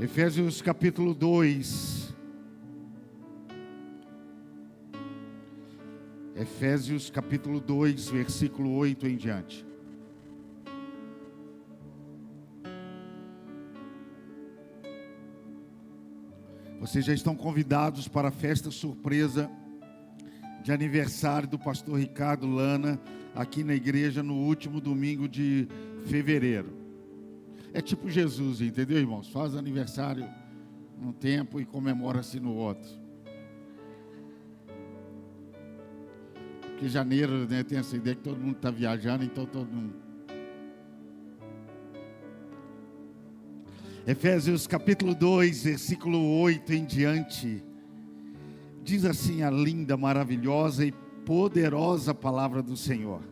Efésios capítulo 2. Efésios capítulo 2, versículo 8 em diante. Vocês já estão convidados para a festa surpresa de aniversário do pastor Ricardo Lana, aqui na igreja, no último domingo de fevereiro. É tipo Jesus, entendeu, irmãos? Faz aniversário num tempo e comemora-se no outro. Porque janeiro, né, tem essa ideia que todo mundo está viajando, então todo mundo... Efésios capítulo 2, versículo 8 em diante. Diz assim a linda, maravilhosa e poderosa palavra do Senhor.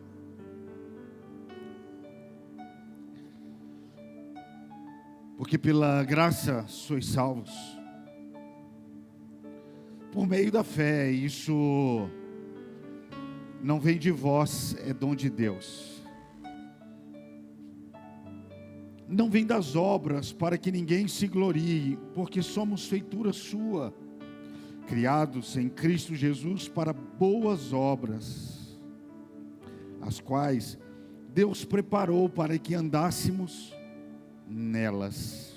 Porque pela graça sois salvos, por meio da fé. Isso não vem de vós, é dom de Deus. Não vem das obras, para que ninguém se glorie, porque somos feitura sua, criados em Cristo Jesus para boas obras, as quais Deus preparou para que andássemos nelas.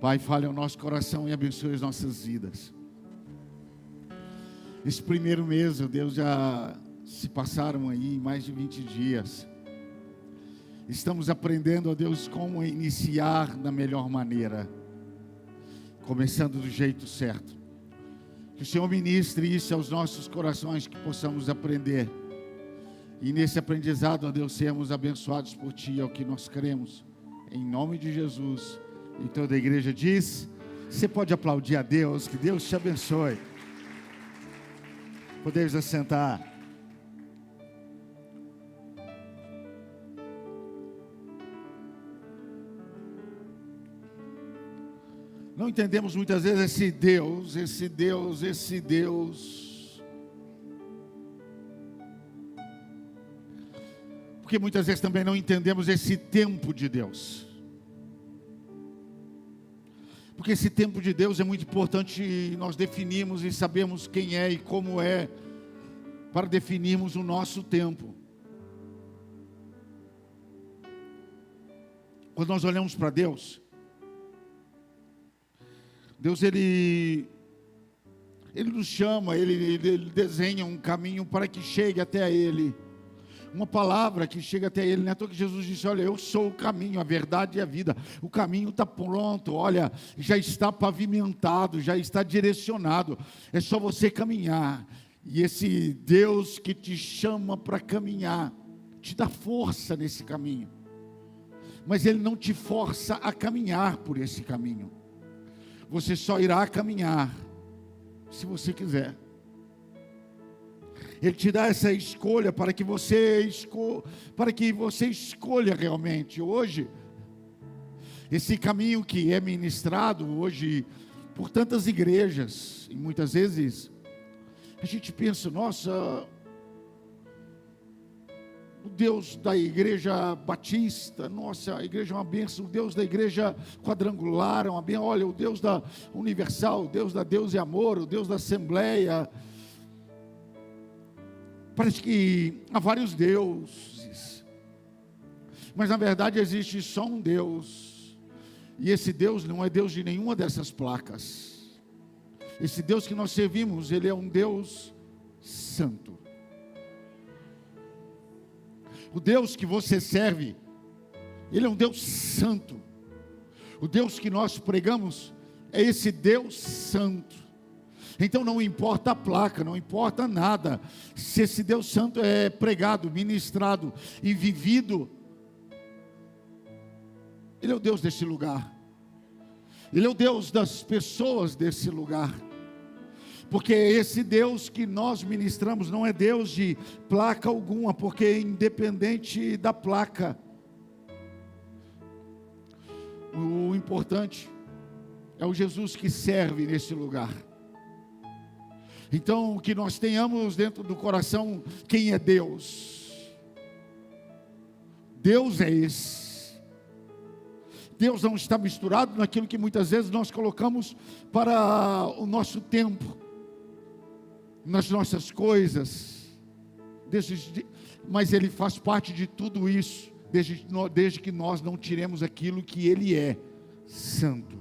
Pai, fale ao nosso coração e abençoe as nossas vidas. Esse primeiro mês, Deus, já se passaram aí mais de 20 dias. Estamos aprendendo, ó Deus, como iniciar da melhor maneira, começando do jeito certo. Que o Senhor ministre isso aos nossos corações, que possamos aprender. E nesse aprendizado, ó Deus, sermos abençoados por Ti, é o que nós cremos. Em nome de Jesus. E toda a igreja diz: você pode aplaudir a Deus, que Deus te abençoe. Podemos assentar. Não entendemos muitas vezes esse Deus. Porque muitas vezes também não entendemos esse tempo de Deus. Porque esse tempo de Deus é muito importante nós definirmos e sabermos quem é e como é, para definirmos o nosso tempo. Quando nós olhamos para Deus, ele nos chama, ele desenha um caminho para que chegue até Ele. Uma palavra que chega até Ele, né? Então que Jesus disse: olha, eu sou o caminho, a verdade e a vida. O caminho está pronto, olha, já está pavimentado, já está direcionado. É só você caminhar. E esse Deus que te chama para caminhar, te dá força nesse caminho. Mas Ele não te força a caminhar por esse caminho. Você só irá caminhar se você quiser. Ele te dá essa escolha para que você escolha realmente. Hoje, esse caminho que é ministrado hoje por tantas igrejas, e muitas vezes a gente pensa: nossa, o Deus da igreja batista, nossa, a igreja é uma bênção. O Deus da igreja quadrangular é uma bênção. Olha, o Deus da universal, o Deus da Deus e Amor, o Deus da assembleia. Parece que há vários deuses, mas na verdade existe só um Deus, e esse Deus não é Deus de nenhuma dessas placas. Esse Deus que nós servimos, Ele é um Deus santo. O Deus que você serve, Ele é um Deus santo. O Deus que nós pregamos é esse Deus santo. Então não importa a placa, não importa nada, se esse Deus santo é pregado, ministrado e vivido, Ele é o Deus desse lugar. Ele é o Deus das pessoas desse lugar. Porque esse Deus que nós ministramos não é Deus de placa alguma, porque é independente da placa. O importante é o Jesus que serve nesse lugar. Então, que nós tenhamos dentro do coração quem é Deus. Deus é esse. Deus não está misturado naquilo que muitas vezes nós colocamos para o nosso tempo, nas nossas coisas, mas Ele faz parte de tudo isso, desde que nós não tiremos aquilo que Ele é, santo.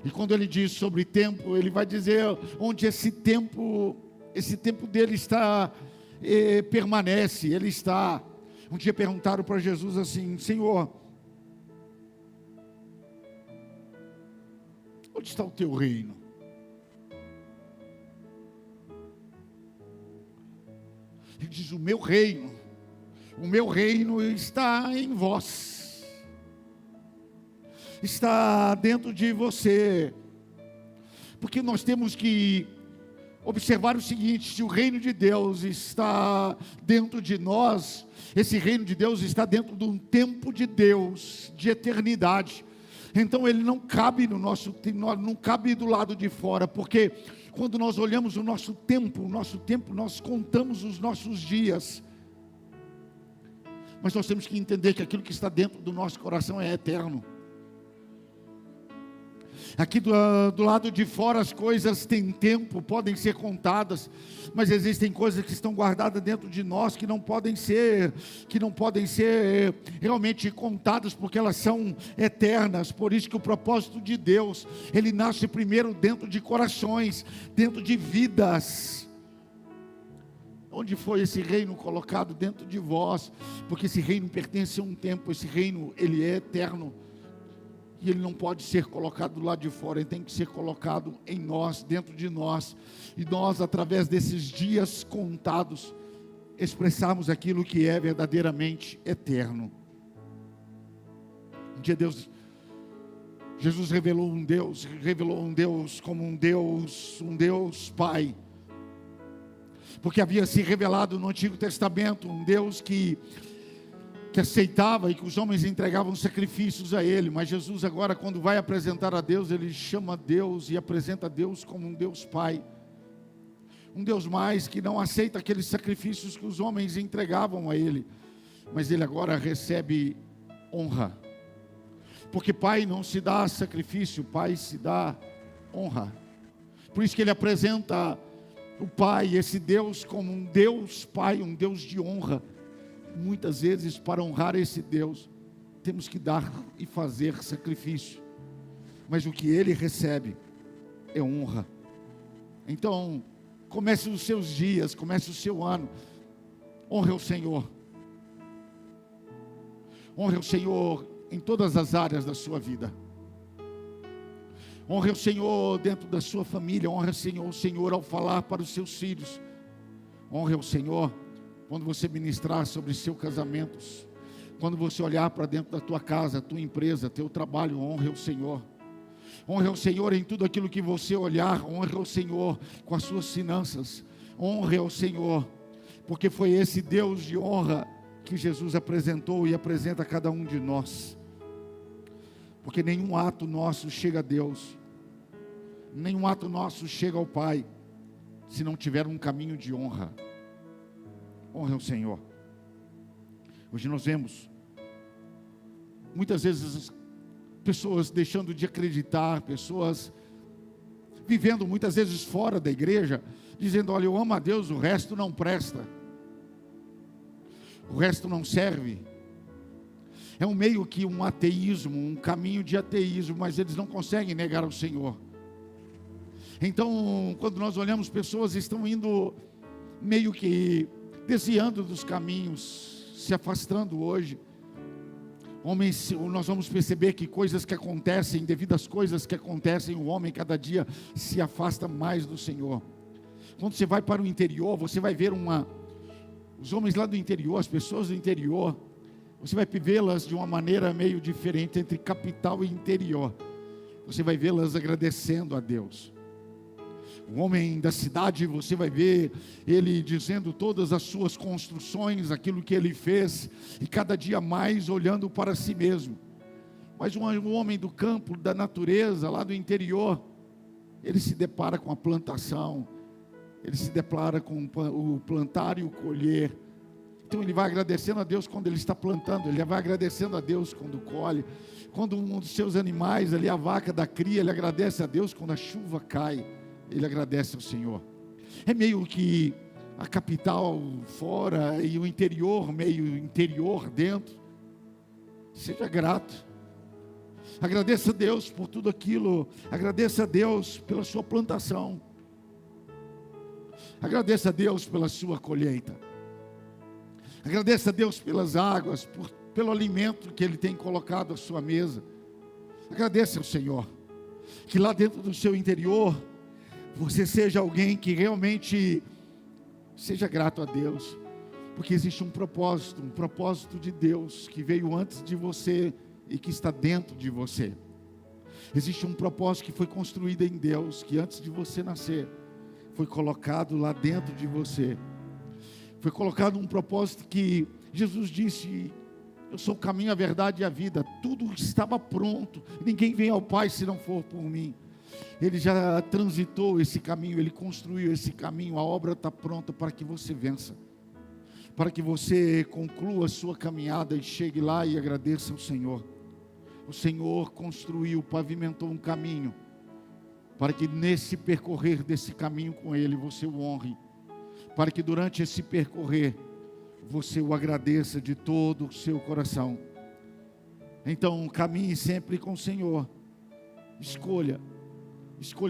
E quando Ele diz sobre tempo, Ele vai dizer onde esse tempo dele está, permanece, Ele está. Um dia perguntaram para Jesus assim: Senhor, onde está o teu reino? Ele diz: o meu reino está em vós, está dentro de você, porque nós temos que observar o seguinte: se o reino de Deus está dentro de nós, esse reino de Deus está dentro de um tempo de Deus, de eternidade. Então ele não cabe não cabe do lado de fora, porque quando nós olhamos o nosso tempo, nós contamos os nossos dias, mas nós temos que entender que aquilo que está dentro do nosso coração é eterno. Aqui do lado de fora as coisas têm tempo, podem ser contadas, mas existem coisas que estão guardadas dentro de nós que não podem ser realmente contadas, porque elas são eternas. Por isso que o propósito de Deus, ele nasce primeiro dentro de corações, dentro de vidas. Onde foi esse reino colocado? Dentro de vós, porque esse reino pertence a um tempo, esse reino ele é eterno. E ele não pode ser colocado do lado de fora, ele tem que ser colocado em nós, dentro de nós. E nós, através desses dias contados, expressarmos aquilo que é verdadeiramente eterno. Um dia Jesus revelou um Deus como um Deus Pai. Porque havia se revelado no Antigo Testamento um Deus que aceitava e que os homens entregavam sacrifícios a Ele, mas Jesus agora, quando vai apresentar a Deus, Ele chama Deus e apresenta a Deus como um Deus Pai, um Deus mais que não aceita aqueles sacrifícios que os homens entregavam a Ele, mas Ele agora recebe honra, porque Pai não se dá sacrifício, Pai se dá honra. Por isso que Ele apresenta o Pai, esse Deus, como um Deus Pai, um Deus de honra. Muitas vezes, para honrar esse Deus, temos que dar e fazer sacrifício, mas o que Ele recebe é honra. Então, comece os seus dias, comece o seu ano, honre o Senhor, honre o Senhor em todas as áreas da sua vida, honre o Senhor dentro da sua família, honre o Senhor ao falar para os seus filhos, honre o Senhor quando você ministrar sobre seu casamento, quando você olhar para dentro da tua casa, tua empresa, teu trabalho, honre o Senhor. Honre o Senhor em tudo aquilo que você olhar, honre o Senhor com as suas finanças, honre o Senhor, porque foi esse Deus de honra que Jesus apresentou e apresenta a cada um de nós. Porque nenhum ato nosso chega a Deus, nenhum ato nosso chega ao Pai, se não tiver um caminho de honra. Honre ao Senhor. Hoje nós vemos muitas vezes pessoas deixando de acreditar, pessoas vivendo muitas vezes fora da igreja, dizendo: olha, eu amo a Deus, o resto não presta, o resto não serve. É um meio que um ateísmo, um caminho de ateísmo, mas eles não conseguem negar ao Senhor. Então, quando nós olhamos, pessoas estão indo meio que desviando dos caminhos, se afastando hoje. Homens, nós vamos perceber que coisas que acontecem, devido às coisas que acontecem, o homem cada dia se afasta mais do Senhor. Quando você vai para o interior, você vai ver os homens lá do interior, as pessoas do interior, você vai vê-las de uma maneira meio diferente entre capital e interior. Você vai vê-las agradecendo a Deus. O homem da cidade, você vai ver ele dizendo todas as suas construções, aquilo que ele fez, e cada dia mais olhando para si mesmo. Mas um homem do campo, da natureza, lá do interior, ele se depara com a plantação, ele se depara com o plantar e o colher, Então ele vai agradecendo a Deus quando ele está plantando, ele vai agradecendo a Deus quando colhe. Quando um dos seus animais, ali a vaca da cria, ele agradece a Deus quando a chuva cai, ele agradece ao Senhor. É meio que a capital fora e o interior, meio interior dentro. Seja grato. Agradeça a Deus por tudo aquilo. Agradeça a Deus pela sua plantação. Agradeça a Deus pela sua colheita. Agradeça a Deus pelas águas, pelo alimento que Ele tem colocado à sua mesa. Agradeça ao Senhor. Que lá dentro do seu interior, você seja alguém que realmente seja grato a Deus. Porque existe um propósito de Deus que veio antes de você e que está dentro de você. Existe um propósito que foi construído em Deus, que antes de você nascer, foi colocado lá dentro de você. Foi colocado um propósito que Jesus disse: eu sou o caminho, a verdade e a vida. Tudo estava pronto, ninguém vem ao Pai se não for por mim. Ele já transitou esse caminho, Ele construiu esse caminho, a obra está pronta para que você vença, para que você conclua a sua caminhada e chegue lá e agradeça ao Senhor. O Senhor construiu, pavimentou um caminho, para que nesse percorrer desse caminho com Ele, você o honre, para que durante esse percorrer, você o agradeça de todo o seu coração. Então caminhe sempre com o Senhor, escolha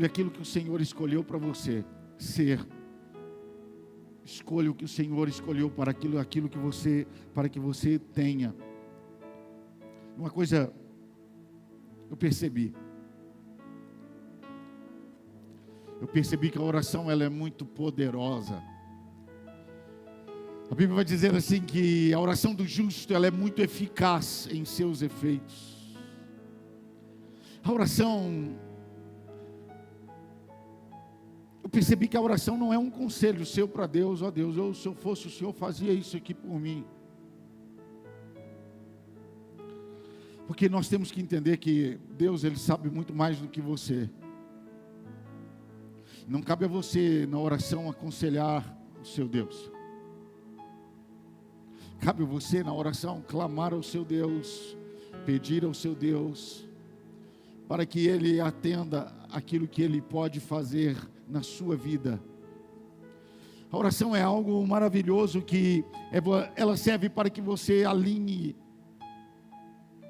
aquilo que o Senhor escolheu para você ser. Escolha o que o Senhor escolheu para aquilo que você tenha. Uma coisa eu percebi que a oração ela é muito poderosa. A Bíblia vai dizer assim que a oração do justo ela é muito eficaz em seus efeitos. A oração, eu percebi que a oração não é um conselho seu para Deus. Ó Deus, se eu fosse o Senhor, fazia isso aqui por mim. Porque nós temos que entender que Deus, Ele sabe muito mais do que você. Não cabe a você, na oração, aconselhar o seu Deus. Cabe a você, na oração, clamar ao seu Deus, pedir ao seu Deus, para que Ele atenda aquilo que Ele pode fazer na sua vida. A oração é algo maravilhoso que ela serve para que você alinhe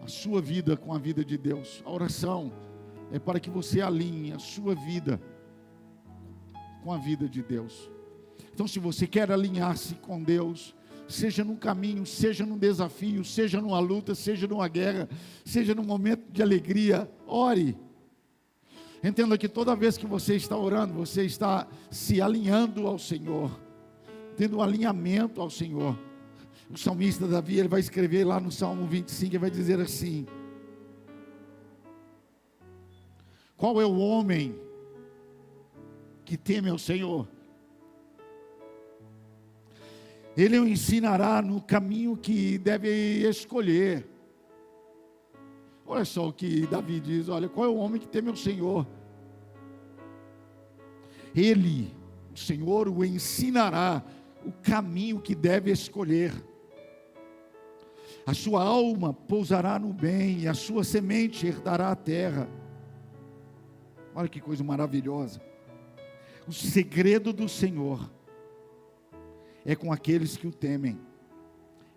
a sua vida com a vida de Deus. A oração é para que você alinhe a sua vida com a vida de Deus. Então, se você quer alinhar-se com Deus, seja num caminho, seja num desafio, seja numa luta, seja numa guerra, seja num momento de alegria, ore. Entenda que toda vez que você está orando, você está se alinhando ao Senhor, tendo um alinhamento ao Senhor. O salmista Davi, ele vai escrever lá no Salmo 25, ele vai dizer assim: qual é o homem que teme ao Senhor? Ele o ensinará no caminho que deve escolher. Olha só o que Davi diz: olha, qual é o homem que teme ao Senhor? Ele, o Senhor, o ensinará o caminho que deve escolher. A sua alma pousará no bem, e a sua semente herdará a terra. Olha que coisa maravilhosa. O segredo do Senhor é com aqueles que o temem,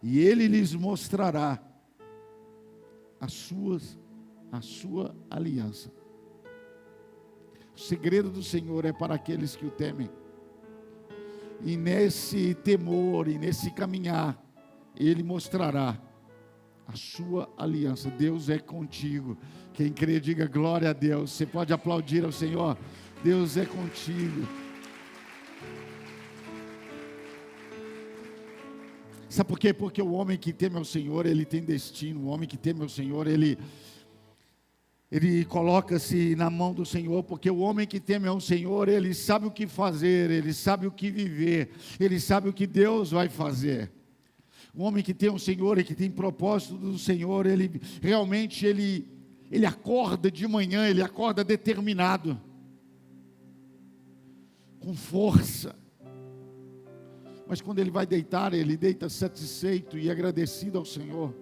e Ele lhes mostrará a sua aliança. O segredo do Senhor é para aqueles que o temem, e nesse temor, e nesse caminhar, Ele mostrará a sua aliança. Deus é contigo. Quem crê, diga glória a Deus. Você pode aplaudir ao Senhor. Deus é contigo. Sabe por quê? Porque o homem que teme ao Senhor, ele tem destino. O homem que teme ao Senhor, ele coloca-se na mão do Senhor, porque o homem que teme ao Senhor, ele sabe o que fazer, ele sabe o que viver, ele sabe o que Deus vai fazer. O homem que tem o Senhor e que tem propósito do Senhor, ele realmente ele acorda de manhã, ele acorda determinado, com força. Mas quando ele vai deitar, ele deita satisfeito e agradecido ao Senhor.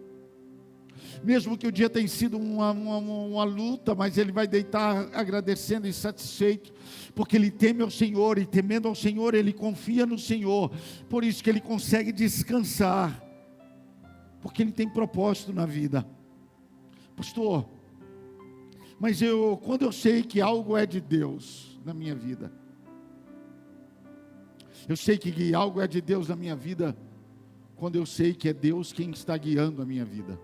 Mesmo que o dia tenha sido uma luta, mas ele vai deitar agradecendo e satisfeito, porque ele teme ao Senhor, e temendo ao Senhor, ele confia no Senhor. Por isso que ele consegue descansar, porque ele tem propósito na vida. Pastor, mas quando eu sei que algo é de Deus na minha vida, eu sei que algo é de Deus na minha vida, quando eu sei que é Deus quem está guiando a minha vida.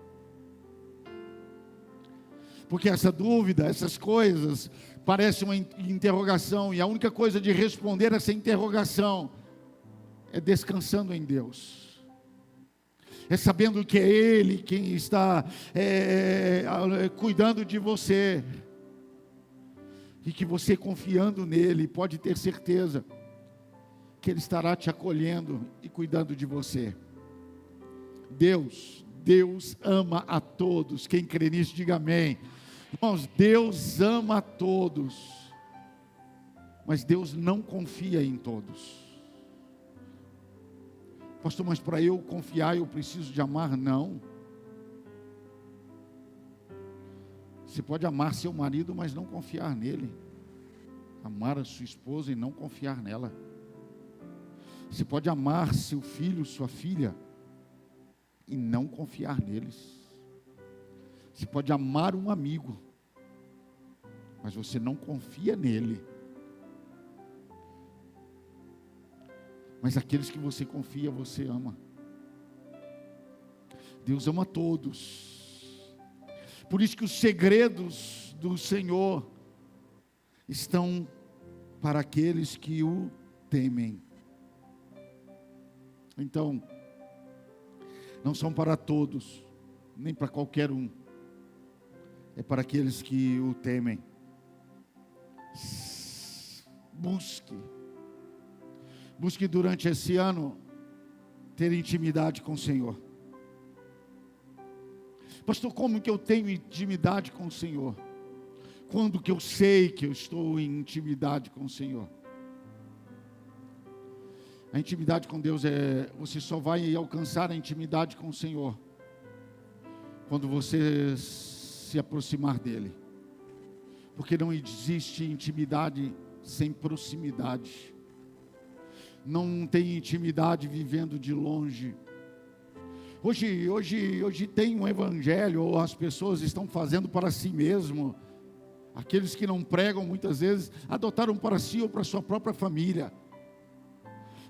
Porque essa dúvida, essas coisas, parece uma interrogação, e a única coisa de responder essa interrogação é descansando em Deus. É sabendo que é Ele quem está cuidando de você, e que você, confiando nele, pode ter certeza que Ele estará te acolhendo e cuidando de você. Deus ama a todos. Quem crê nisso, diga amém. Irmãos, Deus ama a todos, mas Deus não confia em todos. Pastor, mas para eu confiar eu preciso de amar? Não. Você pode amar seu marido, mas não confiar nele. Amar a sua esposa e não confiar nela. Você pode amar seu filho, sua filha, e não confiar neles. Você pode amar um amigo, mas você não confia nele. Mas aqueles que você confia, você ama. Deus ama todos. Por isso que os segredos do Senhor estão para aqueles que o temem. Então, não são para todos, nem para qualquer um. É para aqueles que o temem. Busque durante esse ano ter intimidade com o Senhor. Pastor, como que eu tenho intimidade com o Senhor? Quando que eu sei que eu estou em intimidade com o Senhor? A intimidade com Deus você só vai alcançar a intimidade com o Senhor quando você se aproximar dele. Porque não existe intimidade sem proximidade. Não tem intimidade vivendo de longe. Hoje tem um evangelho, ou as pessoas estão fazendo para si mesmo. Aqueles que não pregam muitas vezes adotaram para si ou para sua própria família.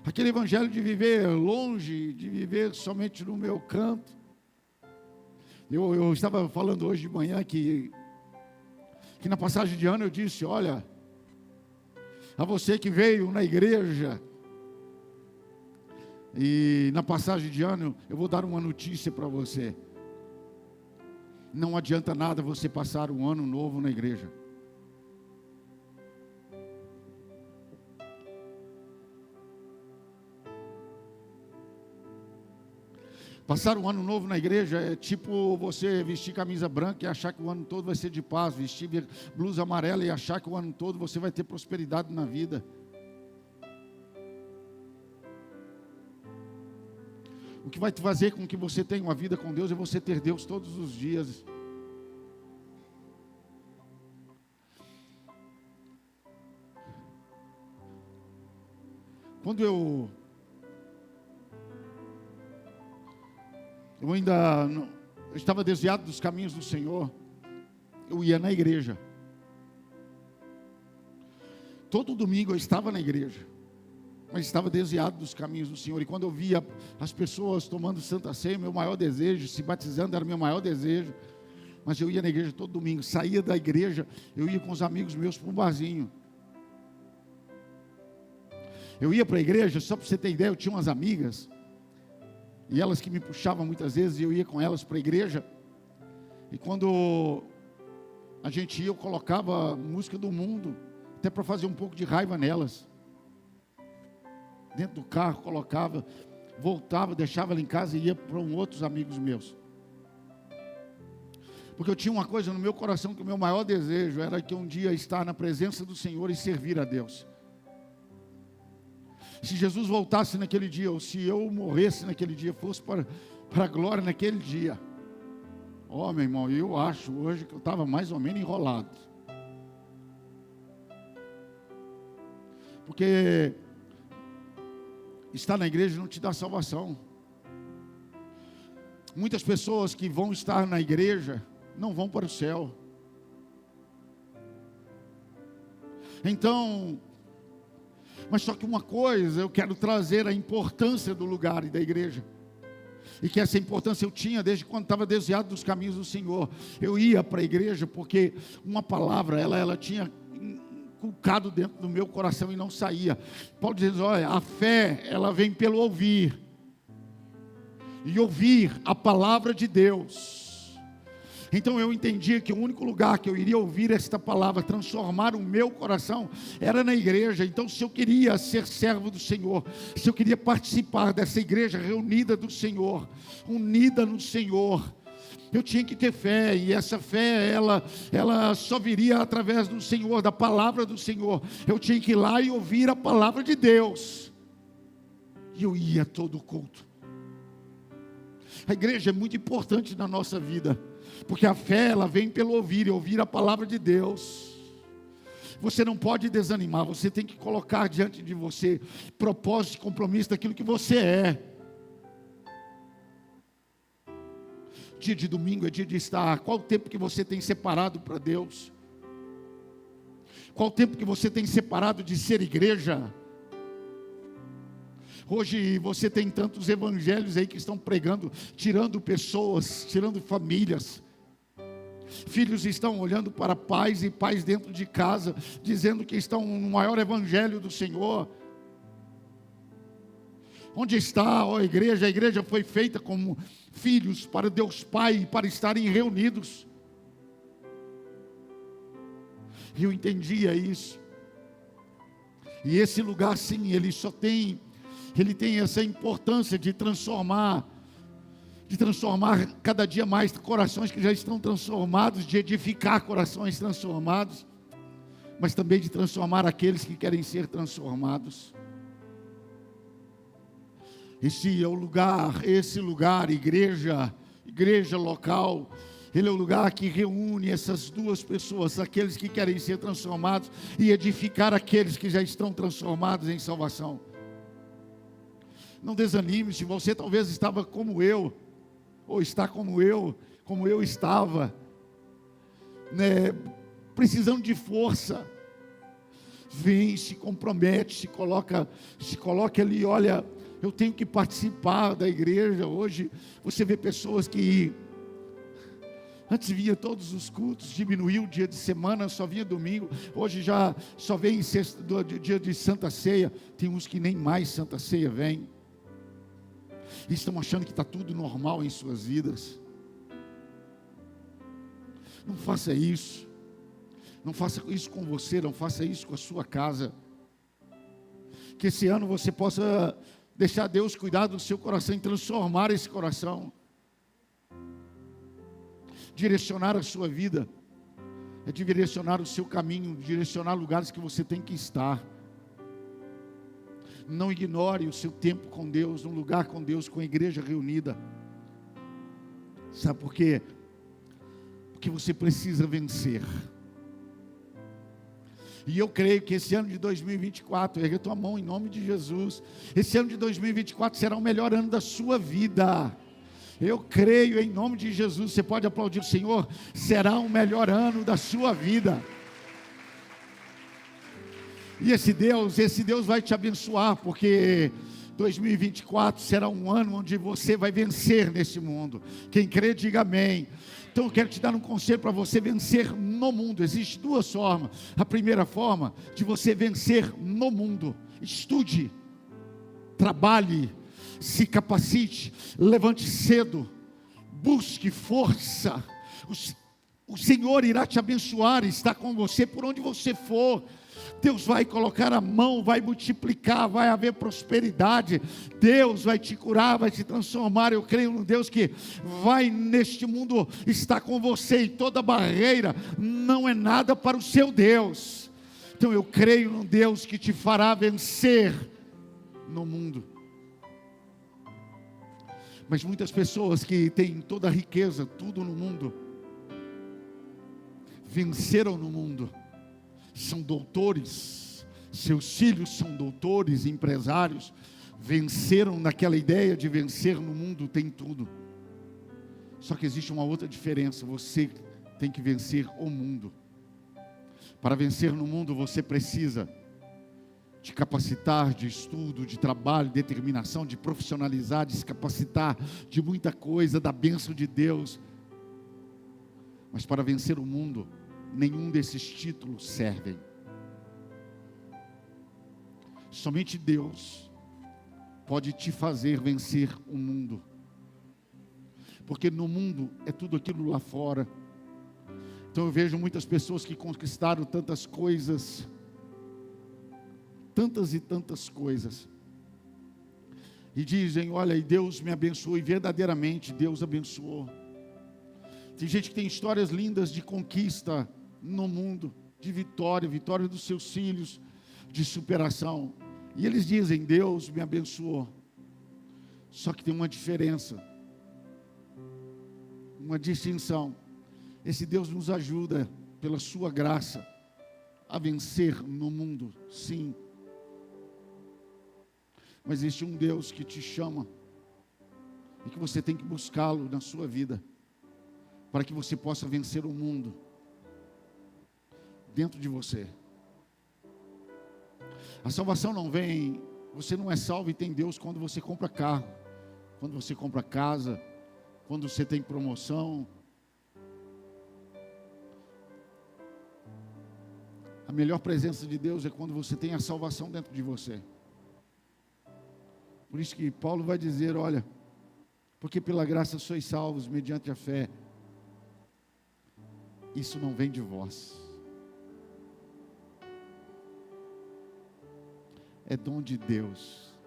Aquele evangelho de viver longe, de viver somente no meu canto. Eu estava falando hoje de manhã que na passagem de ano eu disse, olha, a você que veio na igreja, e na passagem de ano eu vou dar uma notícia para você. Não adianta nada você passar um ano novo na igreja. Passar um ano novo na igreja é tipo você vestir camisa branca e achar que o ano todo vai ser de paz, vestir blusa amarela e achar que o ano todo você vai ter prosperidade na vida. O que vai te fazer com que você tenha uma vida com Deus é você ter Deus todos os dias. Quando eu estava desviado dos caminhos do Senhor, eu ia na igreja. Todo domingo eu estava na igreja, mas estava desviado dos caminhos do Senhor. E quando eu via as pessoas tomando Santa Ceia, meu maior desejo, se batizando era meu maior desejo. Mas eu ia na igreja todo domingo, saía da igreja, eu ia com os amigos meus para um barzinho. Eu ia para a igreja, só para você ter ideia, eu tinha umas amigas, e elas que me puxavam muitas vezes, e eu ia com elas para a igreja. E quando a gente ia, eu colocava música do mundo, até para fazer um pouco de raiva nelas. Dentro do carro, colocava, voltava, deixava ela em casa e ia para outros amigos meus. Porque eu tinha uma coisa no meu coração, que o meu maior desejo era que um dia estar na presença do Senhor e servir a Deus. Se Jesus voltasse naquele dia, ou se eu morresse naquele dia, fosse para a glória naquele dia. Ó, meu irmão, eu acho hoje que eu estava mais ou menos enrolado. Porque estar na igreja não te dá salvação. Muitas pessoas que vão estar na igreja não vão para o céu. Então, mas só que uma coisa, eu quero trazer a importância do lugar e da igreja. E que essa importância eu tinha desde quando estava desviado dos caminhos do Senhor. Eu ia para a igreja porque uma palavra, ela tinha inculcado dentro do meu coração e não saía. Paulo diz, olha, a fé, ela vem pelo ouvir. E ouvir a palavra de Deus. Então eu entendia que o único lugar que eu iria ouvir esta palavra, transformar o meu coração, era na igreja. Então se eu queria ser servo do Senhor, se eu queria participar dessa igreja reunida do Senhor, unida no Senhor, eu tinha que ter fé. E essa fé, ela só viria através do Senhor, da palavra do Senhor. Eu tinha que ir lá e ouvir a palavra de Deus. E eu ia todo culto. A igreja é muito importante na nossa vida, porque a fé, ela vem pelo ouvir, e ouvir a palavra de Deus. Você não pode desanimar, você tem que colocar diante de você propósito e compromisso daquilo que você é. Dia de domingo é dia de estar. Qual o tempo que você tem separado para Deus? Qual o tempo que você tem separado de ser igreja? Hoje você tem tantos evangelhos aí que estão pregando, tirando pessoas, tirando famílias. Filhos estão olhando para pais e pais dentro de casa, dizendo que estão no maior evangelho do Senhor. Onde está a igreja? A igreja foi feita como filhos para Deus Pai, para estarem reunidos. E eu entendia isso. E esse lugar, sim, ele tem essa importância de transformar cada dia mais corações que já estão transformados, de edificar corações transformados, mas também de transformar aqueles que querem ser transformados. Esse lugar, igreja local, ele é o lugar que reúne essas duas pessoas, aqueles que querem ser transformados e edificar aqueles que já estão transformados em salvação. Não desanime, se você talvez estava como eu, ou está como eu estava, né, precisando de força. Vem, se compromete, se coloca ali, olha, eu tenho que participar da igreja. Hoje você vê pessoas que antes via todos os cultos, diminuiu o dia de semana, só vinha domingo. Hoje já só vem dia de Santa Ceia. Tem uns que nem mais Santa Ceia vem. E estão achando que está tudo normal em suas vidas. Não faça isso. Não faça isso com você, não faça isso com a sua casa. Que esse ano você possa deixar Deus cuidar do seu coração e transformar esse coração. Direcionar a sua vida é direcionar o seu caminho, direcionar lugares que você tem que estar. Não ignore o seu tempo com Deus, um lugar com Deus, com a igreja reunida. Sabe por quê? Porque você precisa vencer. E eu creio que esse ano de 2024, ergue a tua mão em nome de Jesus, esse ano de 2024 será o melhor ano da sua vida. Eu creio em nome de Jesus. Você pode aplaudir o Senhor? Será o melhor ano da sua vida. E esse Deus vai te abençoar, porque 2024 será um ano onde você vai vencer nesse mundo. Quem crê, diga amém. Então eu quero te dar um conselho para você vencer no mundo. Existem duas formas. A primeira forma de você vencer no mundo: estude, trabalhe, se capacite, levante cedo, busque força. O Senhor irá te abençoar, está com você por onde você for. Deus vai colocar a mão, vai multiplicar, vai haver prosperidade. Deus vai te curar, vai te transformar. Eu creio no Deus que vai neste mundo estar com você, e toda barreira não é nada para o seu Deus. Então eu creio no Deus que te fará vencer no mundo. Mas muitas pessoas que têm toda a riqueza, tudo no mundo, venceram no mundo, são doutores, seus filhos são doutores, empresários, venceram naquela ideia de vencer no mundo, tem tudo. Só que existe uma outra diferença, você tem que vencer o mundo. Para vencer no mundo você precisa de capacitar, de estudo, de trabalho, de determinação, de profissionalizar, de se capacitar, de muita coisa, da bênção de Deus. Mas para vencer o mundo, nenhum desses títulos servem. Somente Deus pode te fazer vencer o mundo. Porque no mundo é tudo aquilo lá fora. Então eu vejo muitas pessoas que conquistaram tantas coisas, tantas e tantas coisas, e dizem, olha, e Deus me abençoou, e verdadeiramente Deus abençoou. Tem gente que tem histórias lindas de conquista no mundo, de vitória, vitória dos seus filhos, de superação, e eles dizem, Deus me abençoou. Só que tem uma diferença, uma distinção. Esse Deus nos ajuda, pela sua graça, a vencer no mundo, sim. Mas existe um Deus que te chama, e que você tem que buscá-lo na sua vida, para que você possa vencer o mundo, dentro de você. A salvação não vem, você não é salvo e tem Deus quando você compra carro, quando você compra casa, quando você tem promoção. A melhor presença de Deus é quando você tem a salvação dentro de você. Por isso que Paulo vai dizer, olha, porque pela graça sois salvos mediante a fé. Isso não vem de vós. É dom de Deus.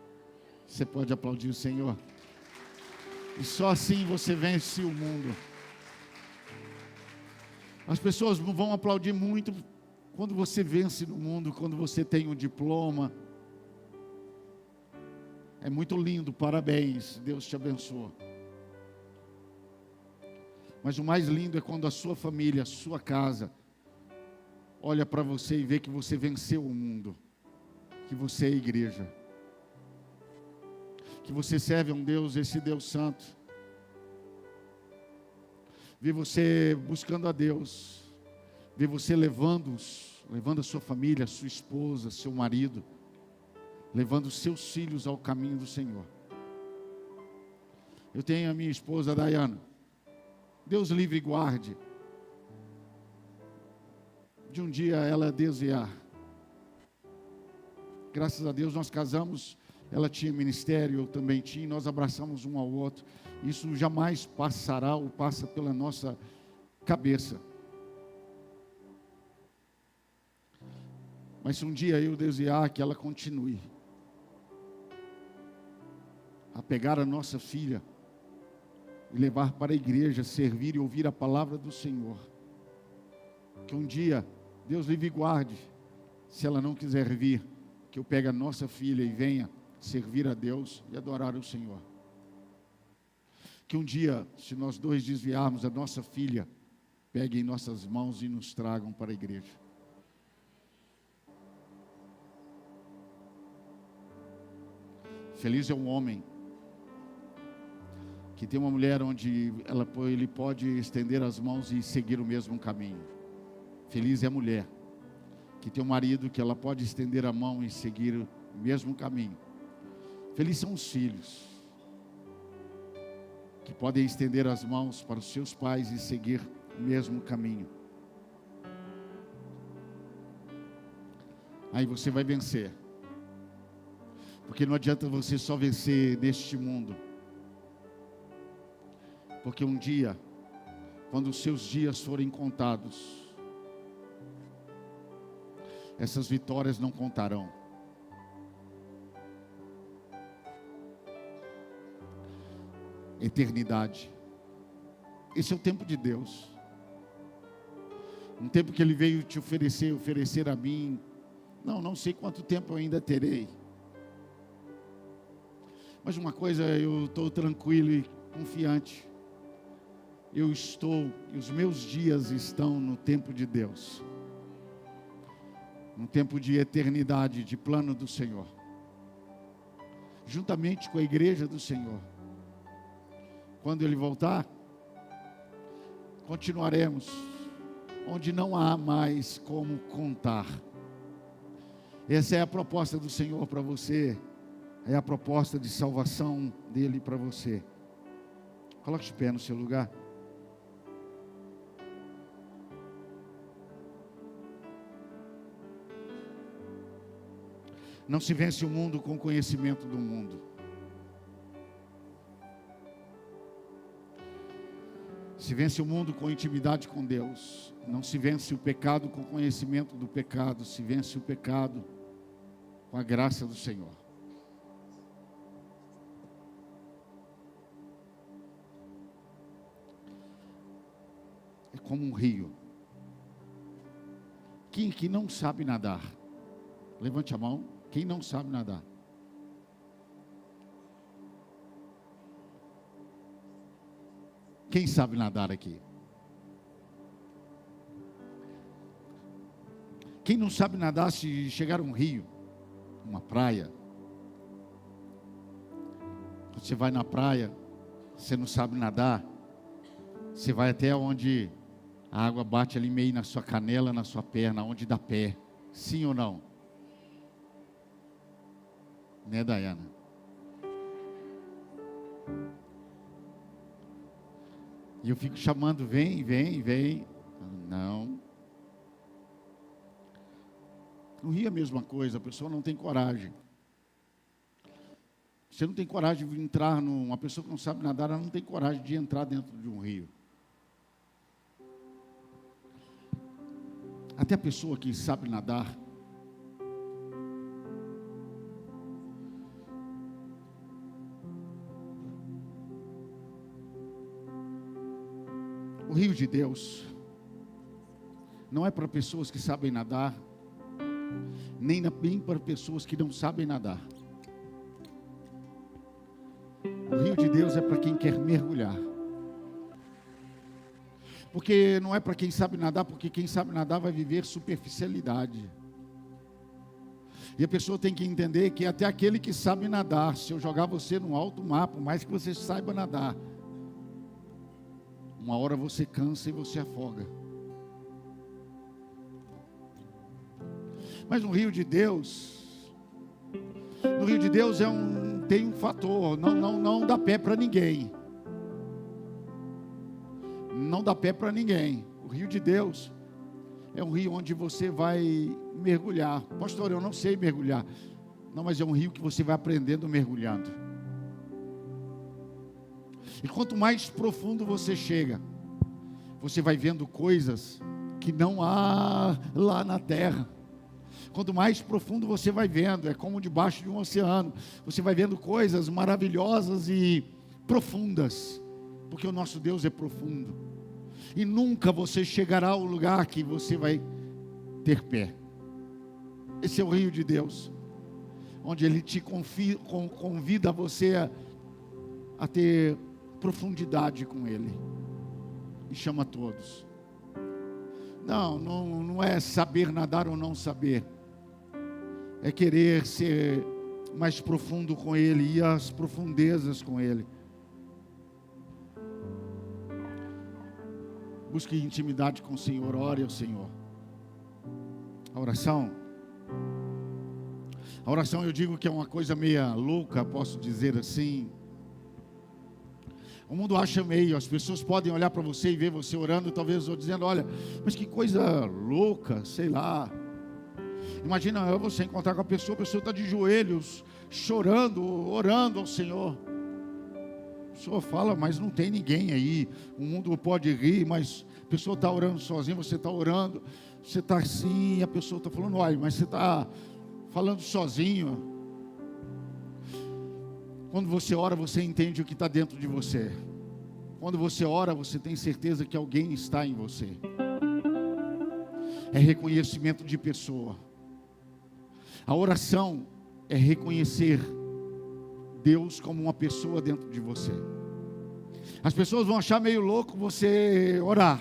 Você pode aplaudir o Senhor? E só assim você vence o mundo. As pessoas vão aplaudir muito quando você vence no mundo, quando você tem um diploma. É muito lindo, parabéns, Deus te abençoa. Mas o mais lindo é quando a sua família, a sua casa, olha para você e vê que você venceu o mundo, que você é igreja, que você serve a um Deus, esse Deus santo. Vê você buscando a Deus, vê você levando a sua família, a sua esposa, seu marido, levando os seus filhos ao caminho do Senhor. Eu tenho a minha esposa Dayana, Deus livre e guarde de um dia ela desviar. Graças a Deus nós casamos, ela tinha ministério, eu também tinha, nós abraçamos um ao outro. Isso jamais passará ou passa pela nossa cabeça. Mas se um dia eu desviar, que ela continue a pegar a nossa filha e levar para a igreja, servir e ouvir a palavra do Senhor. Que um dia, Deus livre e guarde, se ela não quiser vir, que eu pegue a nossa filha e venha servir a Deus e adorar o Senhor. Que um dia, se nós dois desviarmos, a nossa filha pegue em nossas mãos e nos tragam para a igreja. Feliz é um homem que tem uma mulher onde ele pode estender as mãos e seguir o mesmo caminho. Feliz é a mulher que tem um marido que ela pode estender a mão e seguir o mesmo caminho. Felizes são os filhos que podem estender as mãos para os seus pais e seguir o mesmo caminho. Aí você vai vencer. Porque não adianta você só vencer neste mundo. Porque um dia, quando os seus dias forem contados, essas vitórias não contarão. Eternidade. Esse é o tempo de Deus. Um tempo que Ele veio te oferecer a mim. Não sei quanto tempo eu ainda terei. Mas uma coisa, eu estou tranquilo e confiante. Eu estou, e os meus dias estão no tempo de Deus. No tempo de eternidade, de plano do Senhor. Juntamente com a igreja do Senhor. Quando Ele voltar, continuaremos onde não há mais como contar. Essa é a proposta do Senhor para você. É a proposta de salvação dEle para você. Coloque de pé no seu lugar. Não se vence o mundo com o conhecimento do mundo. Se vence o mundo com intimidade com Deus. Não se vence o pecado com o conhecimento do pecado. Se vence o pecado com a graça do Senhor. É como um rio. Quem que não sabe nadar? Levante a mão. Quem não sabe nadar? Quem sabe nadar aqui? Quem não sabe nadar, se chegar a um rio, uma praia, você vai na praia, você não sabe nadar, você vai até onde a água bate ali meio na sua canela, na sua perna, onde dá pé, sim ou não? Né, Dayana? E eu fico chamando, vem. Não. No rio é a mesma coisa, a pessoa não tem coragem. Você não tem coragem de entrar uma pessoa que não sabe nadar, ela não tem coragem de entrar dentro de um rio. Até a pessoa que sabe nadar, o rio de Deus não é para pessoas que sabem nadar, nem para pessoas que não sabem nadar. O rio de Deus é para quem quer mergulhar. Porque não é para quem sabe nadar, porque quem sabe nadar vai viver superficialidade. E a pessoa tem que entender que até aquele que sabe nadar, se eu jogar você no alto mar, por mais que você saiba nadar, uma hora você cansa e você afoga. Mas no rio de Deus, tem um fator, não dá pé para ninguém. Não dá pé para ninguém. O rio de Deus é um rio onde você vai mergulhar. Pastor, eu não sei mergulhar. Não, mas é um rio que você vai aprendendo mergulhando. E quanto mais profundo você chega, você vai vendo coisas que não há lá na terra. Quanto mais profundo você vai vendo, é como debaixo de um oceano. Você vai vendo coisas maravilhosas e profundas, porque o nosso Deus é profundo. E nunca você chegará ao lugar que você vai ter pé. Esse é o rio de Deus, onde Ele te convida você a ter profundidade com Ele. E chama todos. Não é saber nadar ou não saber. É querer ser mais profundo com Ele, ir às profundezas com Ele. Busque intimidade com o Senhor, ore ao Senhor. A oração eu digo que é uma coisa meia louca, posso dizer assim. O mundo acha meio, as pessoas podem olhar para você e ver você orando, talvez ou dizendo, olha, mas que coisa louca, sei lá. Imagina você encontrar com a pessoa está de joelhos, chorando, orando ao Senhor. A pessoa fala, mas não tem ninguém aí, o mundo pode rir, mas a pessoa está orando sozinha, você está orando, você está assim, a pessoa está falando, olha, mas você está falando sozinho. Quando você ora, você entende o que está dentro de você. Quando você ora, você tem certeza que alguém está em você. É reconhecimento de pessoa. A oração é reconhecer Deus como uma pessoa dentro de você. As pessoas vão achar meio louco você orar.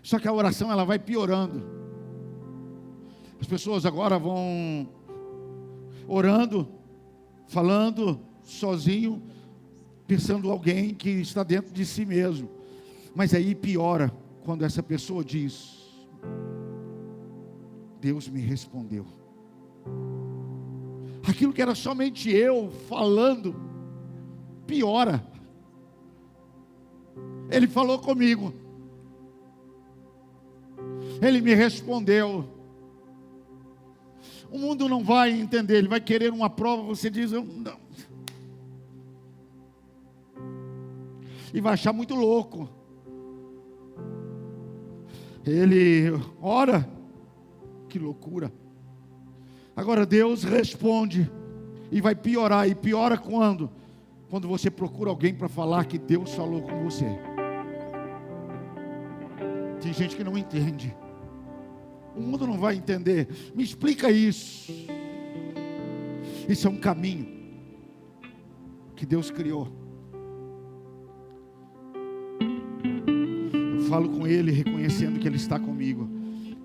Só que a oração ela vai piorando. As pessoas agora vão orando, falando sozinho, pensando em alguém que está dentro de si mesmo. Mas aí piora quando essa pessoa diz: Deus me respondeu. Aquilo que era somente eu falando, piora. Ele falou comigo. Ele me respondeu. O mundo não vai entender, ele vai querer uma prova, você diz, eu não. E vai achar muito louco. Ele ora, que loucura. Agora Deus responde, e vai piorar, e piora quando? Quando você procura alguém para falar que Deus falou com você. Tem gente que não entende. O mundo não vai entender. Me explica isso. Isso é um caminho que Deus criou. Eu falo com Ele reconhecendo que Ele está comigo.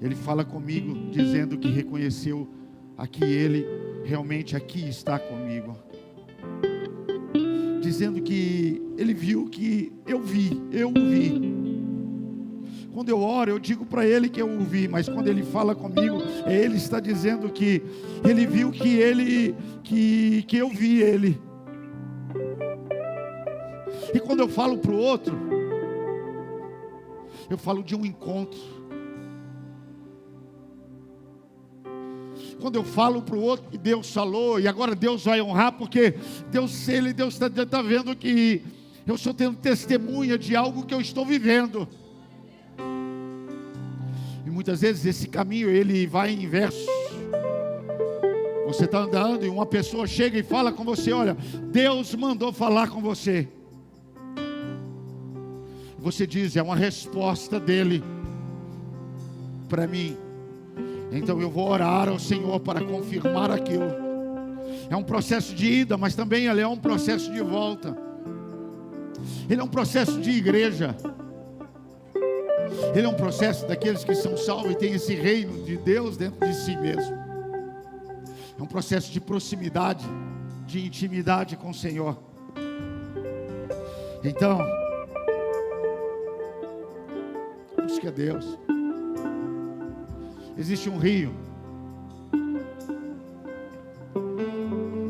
Ele fala comigo dizendo que reconheceu aqui Ele realmente aqui está comigo. Dizendo que Ele viu que eu vi. Quando eu oro, eu digo para Ele que eu o vi, mas quando Ele fala comigo, Ele está dizendo que Ele viu que eu vi Ele. E quando eu falo para o outro, eu falo de um encontro. Quando eu falo para o outro que Deus falou, e agora Deus vai honrar, porque Deus está vendo que eu estou tendo testemunha de algo que eu estou vivendo. E muitas vezes esse caminho ele vai em inverso. Você está andando e uma pessoa chega e fala com você: olha, Deus mandou falar com você. Você diz: é uma resposta dele para mim. Então eu vou orar ao Senhor para confirmar aquilo. É um processo de ida, mas também ele é um processo de volta. Ele é um processo de igreja. Ele é um processo daqueles que são salvos e têm esse reino de Deus dentro de si mesmo. É um processo de proximidade, de intimidade com o Senhor. Então, busque a Deus. Existe um rio